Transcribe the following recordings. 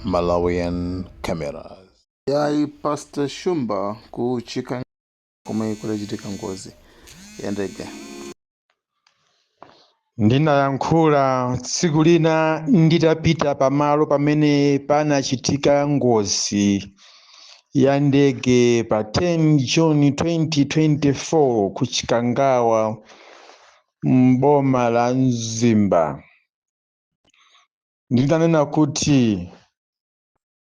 Malawian cameras. Yai Pastor Shumba kuchika kumwe kulechitika ngozi ya ndege. Ndinayankhula tsiku lina nditapita pamalo pamene panachitika ngozi ya ndege pa 10 June 2024 ku Chikangawa m'boma la Mzimba. Ndinanena kuti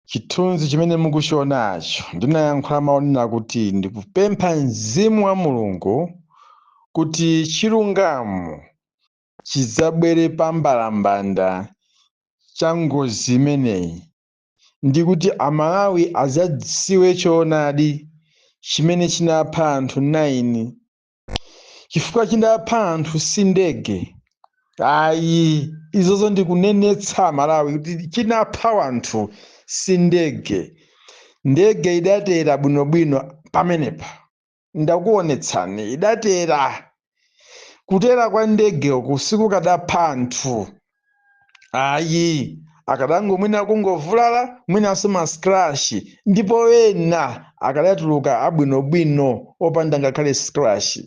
chithunzi chimene mukuchionacho, ndinayankhula maonena kuti ndikupempha Mzimu wa Mulungu kuti chilungamo chidzabwere pa mbalambanda cha ngozi imeneyi, ndi kuti Amalawi adzadziwe choonadi chimene chinapha anthu 9, chifukwa chinapha anthu si ndege. Ayi, izozo ndikunenetsa Amalawi kuti chinapha anthu si ndege. Ndege idatera bwinobwino pamenepa, ndakuonetsani idatera. Kutera kwa ndege uku sikukadapha anthu. Ayi, akadango mwina kungovulala, mwina asoma scratch, ndipo wena akadatuluka abwinobwino opanda ngakhale scratch.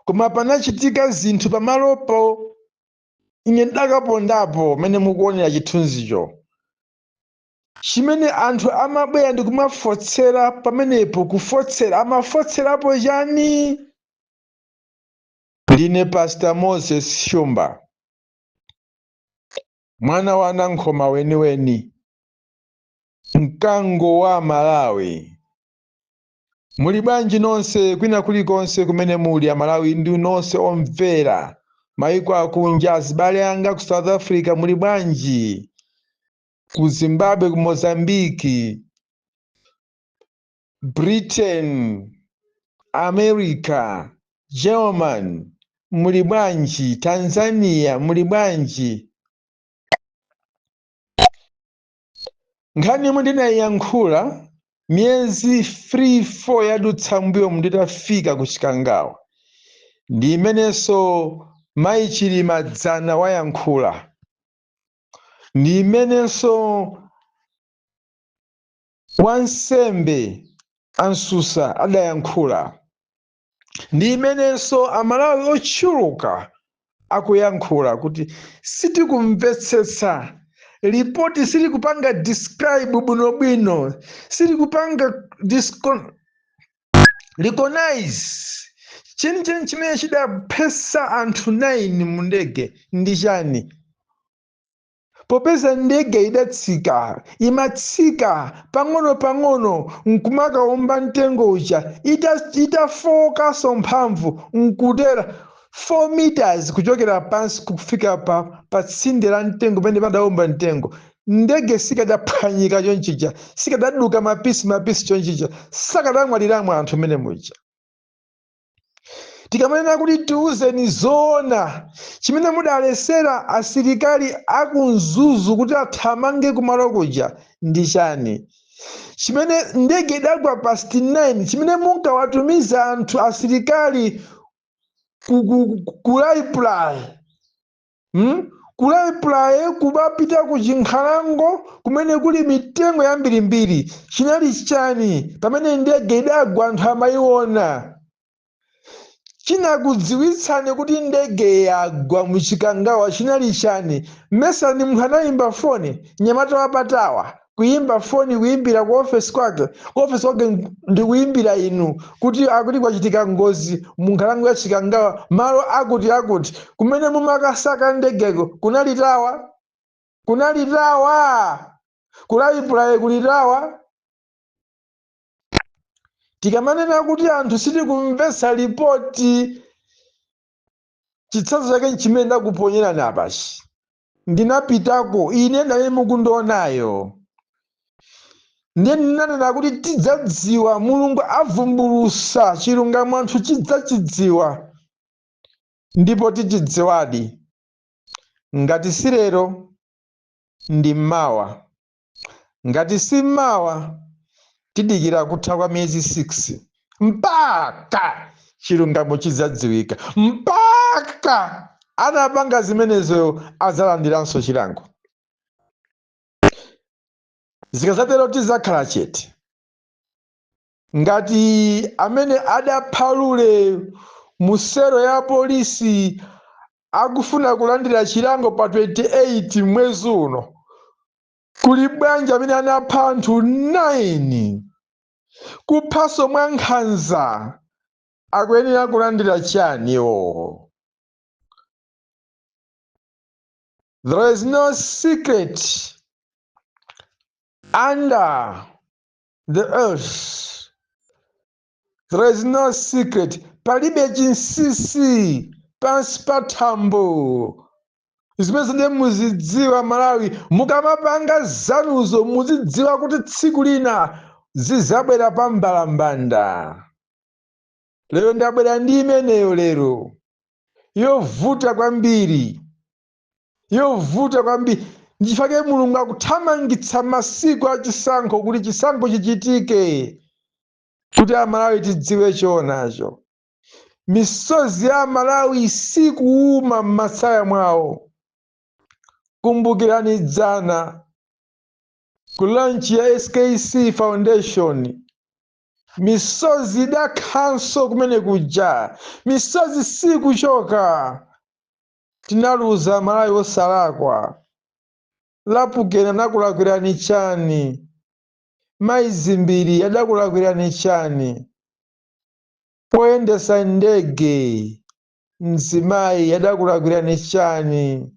Koma panachitika zinthu pamalopo, ine ndakapondapo mene mukuonera chithunzicho. Chimene anthu amabwera ndi kumafotsera pamenepo, kufotsera, amafotserapo chani? Ndine Pastor Moses Shumba, mwana wa Nankhoma weniweni, mkango wa Malawi. Muli bwanji nonse kwina kulikonse kumene muli Amalawi ndi nonse omvera mayiko akunja, azibale anga ku South Africa muli bwanji, ku Zimbabwe, ku Mozambique, Britain, America, German muli bwanji, Tanzania muli bwanji. Nkhani yomwe ndinayiyankhula myezi 3-4 yadutsa mbuyo nditafika ku Chikangawa, ndi imenenso Mayi Chilima Dzana wayankhula, ndi imenenso wansembe Ansusa adayankhula, ndi imenenso Amalawi ochuluka akuyankhula kuti sitikumvetsetsa, ripoti siri kupanga describe bwinobwino, siri kupanga recognize cheni chimene chidaphetsa anthu 9 mu ndege ndi chani. Popeza ndege idatsika, imatsika pang'ono nkumakaomba mtengo uja, itafokaso mphamvu nkutera 4 meters kuchokera pansi kufika pa tsinde la mtengo pamene padaomba mtengo. Ndege sikadaphwanyika chonchija, sikadaduka mapisi chonchija, sakadamwaliramo anthu mene muja. Tikamanena kuti tiuzeni zoona, chimene mudalesera asilikali akumzuzu kuti athamange kumalo kuja ndi chani? Chimene ndege idagwa pa 9, chimene munkawatumiza anthu asilikali kulaiplai kubapita ku Chinkhalango kumene kuli mitengo yambirimbiri, chinali chani pamene ndege idagwa anthu amayiona? Chinakudziwitsani kuti ndege yagwa mu Chikangawa chinali chani? Mesani munthu anayimba foni, Nyamata wapatawa kuyimba foni, kuyimbira ku ofesi kwake ndi kuyimbira inu kuti akuti kwachitika ngozi mu nkhalango ya Chikangawa malo akuti kumene mumakasaka ndegeko kunalitawa kulaiplai kulitawa. Tikamanena kuti anthu sitikumvetsa ripoti, chitsanzo chake chimene ndakuponyerani apachi. Ndinapitako ine ndaye mukundionayo, ndiye ndinanena kuti tidzadziwa, Mulungu avumbulusa chilungamo anthu chidzachidziwa, ndipo tichidziwadi. Ngati si lero ndi mmawa, ngati si mmawa tidikira kutha kwa miyezi 6 mpaka chilungamo chidzadziwika, mpaka anapanga zimenezo adzalandiranso chilango. zikazatero tizakhala chete. Ngati amene adaphalule musero ya polisi akufuna kulandira chilango pa 28 mwezi uno, kuli bwanji amene anapha anthu 9 kuphaso mwa nkhanza akuyenera kulandira chaniwo? There is no secret under the earth. There is no secret. Palibe chinsinsi pansi pa thambo. Zimene ndiye muzidziwa Malawi, mukamapanga zanuzo muzidziwa kuti tsiku lina zizabwera pa mbalambanda. Lero ndabwera ndi imeneyo lero, yovuta kwambiri, yovuta kwambiri. Ndichifake Mulungu akuthamangitsa masiku achisankho kuti chisankho chichitike, kuti Amalawi tidziwe choonacho. Misozi ya Amalawi sikuuma m'masaya mwawo. Kumbukirani dzana ku launch ya SKC Foundation, misozi idakhanso kumene kuja, misozi sikuchoka. Tinaluza Amalawi osalakwa. Lapukeni anakulakwirani chani? Mayizimbiri adakulakwirani chani? Poyendesa ndege mzimayi adakulakwirani chani?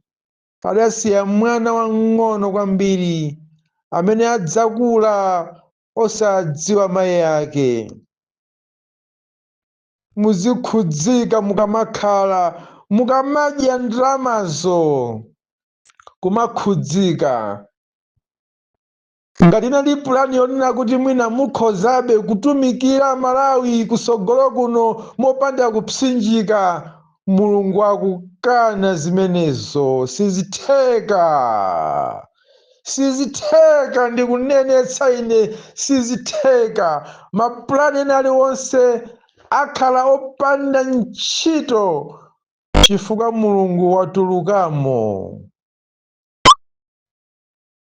Adasiya mwana wang'ono kwambiri amene adzakula osadziwa mayi ake. Muzikhudzika mukamakhala, mukamadya ndalamazo, kumakhudzika. Ngati nali pulani yonena kuti mwina mukhozabe kutumikira Malawi kusogolo kuno mopanda kupsinjika, Mulungu akukana zimenezo. Sizitheka, sizitheka, ndikunenetsa ine, sizitheka. Mapulani ena aliwonse akhala opanda ntchito chifukwa Mulungu watulukamo.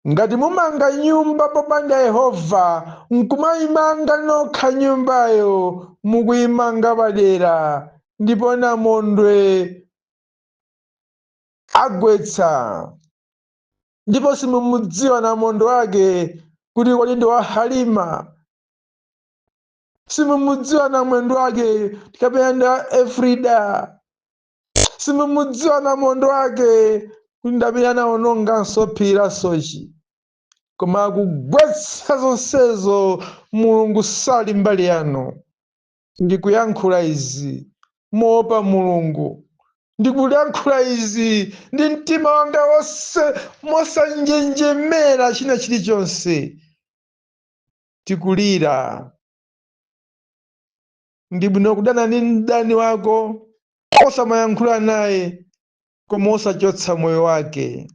Ngati mumanga nyumba popanda Yehova, nkumayimanga nokha nyumbayo, mukuyimanga padera, ndipo namondwe agwetsa. Ndipo simumudziwa namondwe wake kuti kodi ndi wa Halima. Simumudziwa namondwe wake kapena ndi wa Efrida. Simumudziwa namondwe wake kuti ndapita nawononganso phiri la Sochi. Koma kugwetsa zonsezo Mulungu sali mbali yanu. Ndikuyankhula izi moopa Mulungu. Ndikuyankhula izi ndi mtima wanga wonse mosanjenjemera china chilichonse. Tikulira. Ndi bwino kudana ndi mdani wako, osamayankhula naye, koma osachotsa moyo wake.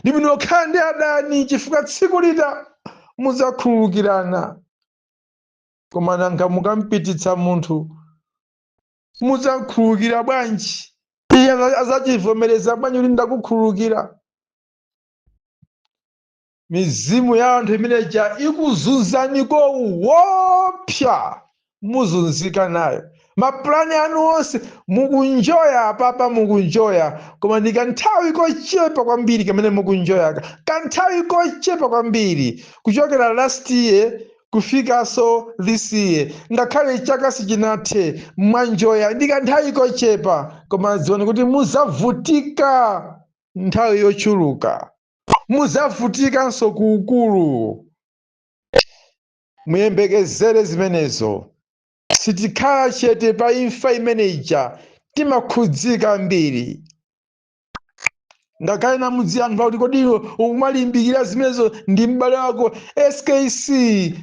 Ndi bwino kukhala ndi adani chifukwa tsiku lina mudzakhululukirana. Koma nanga mukampititsa munthu, mudzakhululukira bwanji? Iye azachivomereza bwanji kuti ndakukhululukira? Mizimu ya anthu imeneja ikuzunzani koopsa, muzunzika nayo. Mapulani anu onse mukunjoya apapa, mukunjoya, koma ndi kanthawi kochepa kwambiri kamene mukunjoyaka. Kanthawi kochepa kwambiri kuchokera last year kufikanso this year. Ngakhale chaka sichinathe mwanjoya ndi kanthawi kochepa, koma dziwani kuti muzavutika nthawi yochuluka. Muzavutikanso kuukulu. Muyembekezere zimenezo. Sitikhala chete pa imfa imeneja, timakhudzika mbiri. Ngakhale namudziwa anthu kuti kodi ukumalimbikira zimenezo ndi m'bale wako SKC,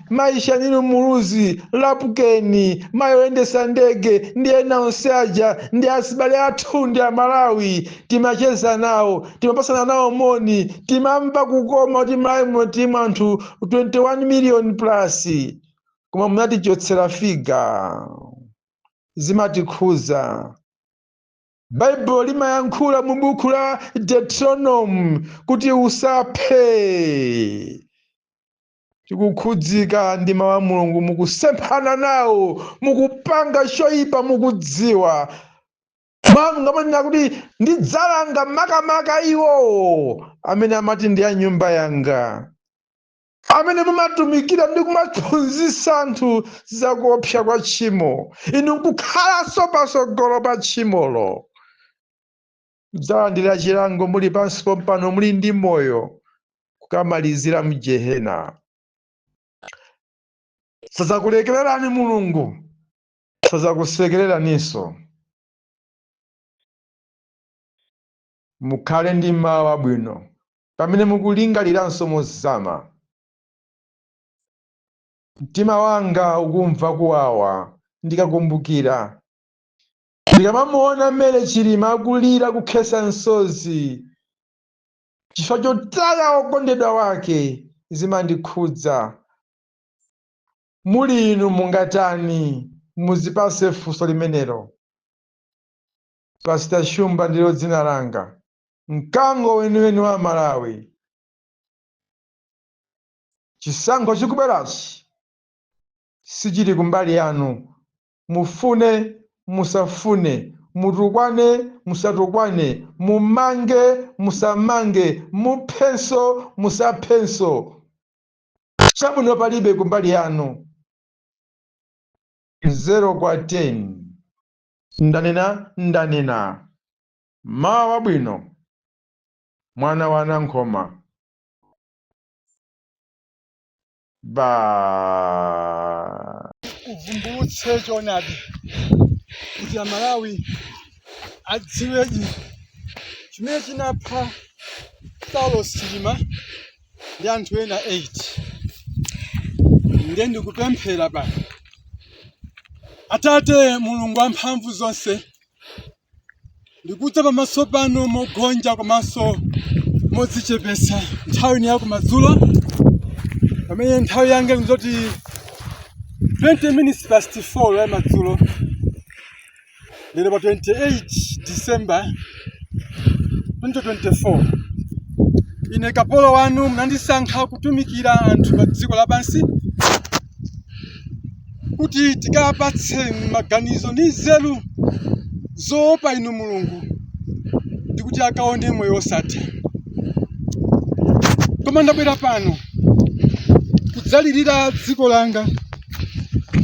Maisha Nilo Muluzi, Lapukeni, mayoyendesa ndege ndi ena onse aja ndi asibale athu ndi Amalawi. Timacheza nawo, timapasana nawo moni, timamva kukoma kuti Malawi timu anthu 21 million plus. Koma munatichotsera figa. Zimatikhuza. Bible limayankhula mu buku la Deuteronomy kuti usaphe. tikukhudzika ndi mawu a Mulungu, mukusemphana nawo, mukupanga choyipa, mukudziwa ngamanena kuti ndidzalanga makamaka iwo amene amati ndi a nyumba yanga, amene mumatumikira ndi kumaphunzitsa anthu zakuopsa kwa tchimo, inu nkukhalanso patsogolo pa tchimolo. Mudzalandira chilango muli pansi pompano muli ndi moyo, kukamalizira mu Gehena. Sadzakulekererani Mulungu, sadzakusekereraninso. Mukhale ndi mawu abwino pamene mukulingaliranso mozama. Mtima wanga ukumva kuwawa ndikakumbukira, ndikamamuona mmene Chilima akulira kukhesa misozi chifukwa chotaya okondedwa wake, zimandikhudza. Muli inu mungatani muzipase funso limenelo. Pastor Shumba ndilo dzina langa, mkango weniweni wa Malawi. Chisankho chikubwerachi sichili kumbali yanu. Mufune musafune, mutukwane musatukwane, mumange musamange, muphenso musaphenso, chabwino palibe kumbali yanu. 0 kwa 10 ndanena mawu abwino, mwana wa Nankhoma. Uvumbulutse choonadi kuti Amalawi adziweji chimene chinapha Saulos Chilima ndi anthu ena 8. Ndiye ndikupemphera pano, Atate Mulungu wamphamvu zonse, ndikudza pamaso pano mogonja komanso modzichepesa. Nthawi ni yakumadzulo, pamene nthawi yange ngozoti 20 minutes past 4 ya madzulo, lero pa 28 December 2024. Ine kapolo wanu mnandisankha kutumikira anthu pa dziko lapansi, kuti tikapatse maganizo ndi nzeru zoopa inu Mulungu, ndi kuti akaone moyo osatha. Koma ndabwera pano kudzalirira dziko langa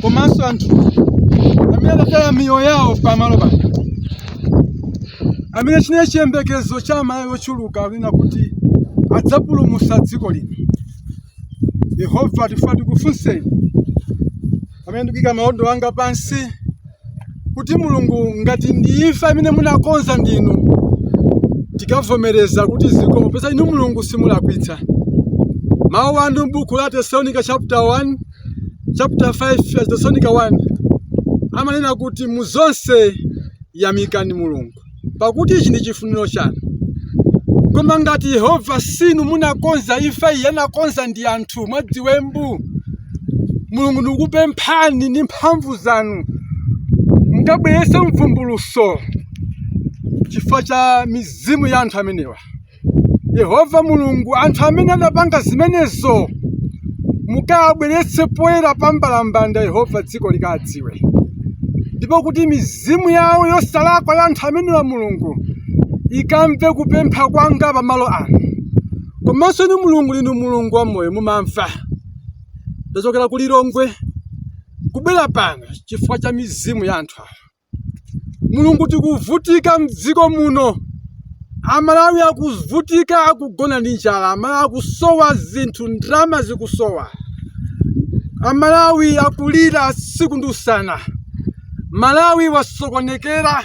komanso anthu amene adataya miyoyo yawo pamalo pano, amene chine chiyembekezo cha amayi ochuluka lina kuti adzapulumutsa dziko lino. Yehova tifuna tikufunseni pamene ndikuyika maondo anga pansi, kuti Mulungu ngati ndi imfa imene munakonza ndinu, tikavomereza kuti zikomo popeza inu Mulungu simulakwitsa. Mawu anu m'buku la Tesalonika chapter 1 chapter 5 Tesalonika 1 amanena kuti muzonse yamikani Mulungu, pakuti ichi ndi chifuniro chanu. Koma ngati Yehova sinu munakonza imfa iyi, anakonza ndi anthu mwadziwembu, Mulungu ndikupemphani ndi mphamvu zanu mukabweretse mvumbulutso chifukwa cha mizimu ya anthu amenewa. Yehova Mulungu, anthu amene anapanga zimenezo mukabweretse poyera pa mbalambanda. Yehova, dziko likadziwe, ndipo kuti mizimu yawo yosalakwa ya anthu amenewa Mulungu ikamve kupempha kwanga pamalo ano. Komanso inu Mulungu, linu Mulungu wa moyo, mumamva. Ndachokera ku Lilongwe kubwera pano chifukwa cha mizimu ya anthu awa. Mulungu, tikuvutika mdziko muno. Amalawi akuvutika, akugona ndi njala. Amalawi akusowa zinthu, ndalama zikusowa. Amalawi akulira siku ndi usana. Malawi wasokonekera,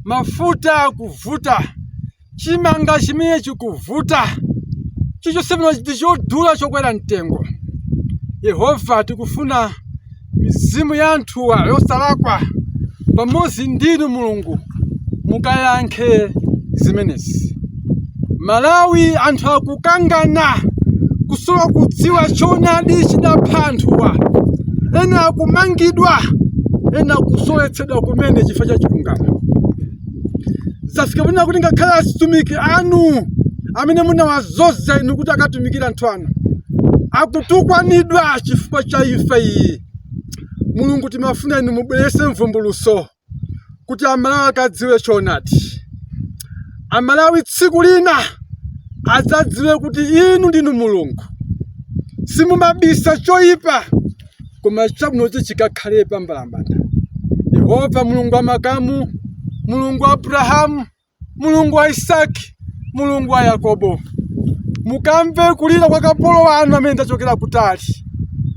mafuta akuvuta, chimanga chimene chikuvuta, chichosepano chodula chokwera mtengo. Yehova, tikufuna mizimu ya anthuwa yosalakwa pamodzi ndinu Mulungu mukayankhe zimenezi. Malawi anthu akukangana, kusowa kudziwa choonadi chinapha anthuwa. Ena akumangidwa, ena kusowetsedwa kumene chifukwa cha chilungamo. Zafika pano kuti ngakhale atumiki anu amene munawazoza inu kuti akatumikira anthu anu, akutukwanidwa chifukwa cha ife iyi. Mulungu timafuna inu mubwerese mvumbuluso kuti Amalawi akadziwe choonadi. Amalawi tsiku lina adzadziwe kuti inu ndinu Mulungu. Simumabisa choyipa koma chabwino chikakhale pambalambanda. Yehova Mulungu wa makamu, Mulungu wa Abrahamu, Mulungu wa Isaki, Mulungu wa Yakobo, mukamve kulira kwa kapolo wanu amene ndachokera kutali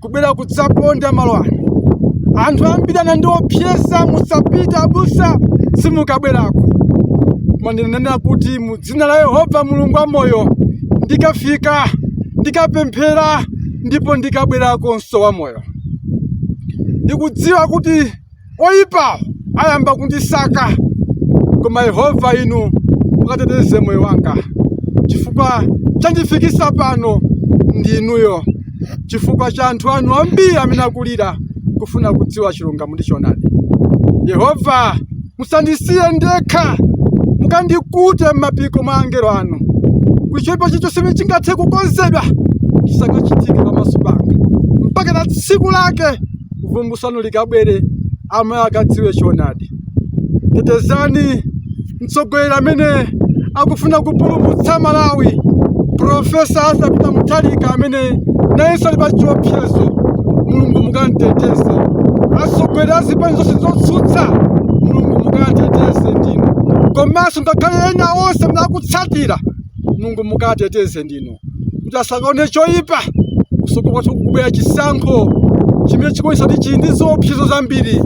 kubwera kudzaponda malo anu. Anthu ambiri anandiopsesa musapita abusa simukabwerako. Koma ndinanena kuti mu dzina la Yehova Mulungu wa moyo ndikafika, ndikapemphera, ndipo ndikabwerako nso wa moyo. Ndikudziwa kuti oyipa ayamba kundisaka, koma Yehova inu mukateteze moyo wanga. Chifukwa chandifikisa pano ndi inuyo. Chifukwa cha anthu anu ambiri amene akulira kufuna kudziwa chilungamo ndi choonadi. Yehova musandisiye ndekha, mukandikute m'mapiko mwa angelo anu. Kuti choyipa chilichonse chingathe kukonzedwa chisakachitike pamaso panga, mpaka na tsiku lake vumbulutso likabwere Amalawi akadziwe choonadi. Tetezani mtsogoleri amene akufuna kupulumutsa Malawi, Profesa Arthur Peter Mutharika amene nayenso ali pa chiopsezo. Mulungu mukanteteze. Atsogoleri a zipani zonse zotsutsa, Mulungu mukanteteze ndinu. Komanso ngakhale ena onse mnakutsatira, Mulungu mukanteteze ndinu. Kuti asakaone choyipa kusoko kwathu kubwera chisankho chimene chikoyesa kuti chili ndi zoopsezo zambiri.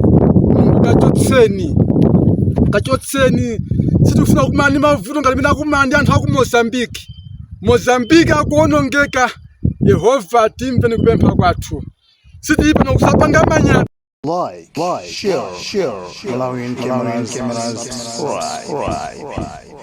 Mulungu kachotseni. Sitifuna kumana ndi mavuto ngati amene akumana ndi anthu aku Mozambique akuonongeka. Yehova timve kupempha kwathu. Sitili pano kusapanga manyanga. Like, share, Malawian Cameras, subscribe.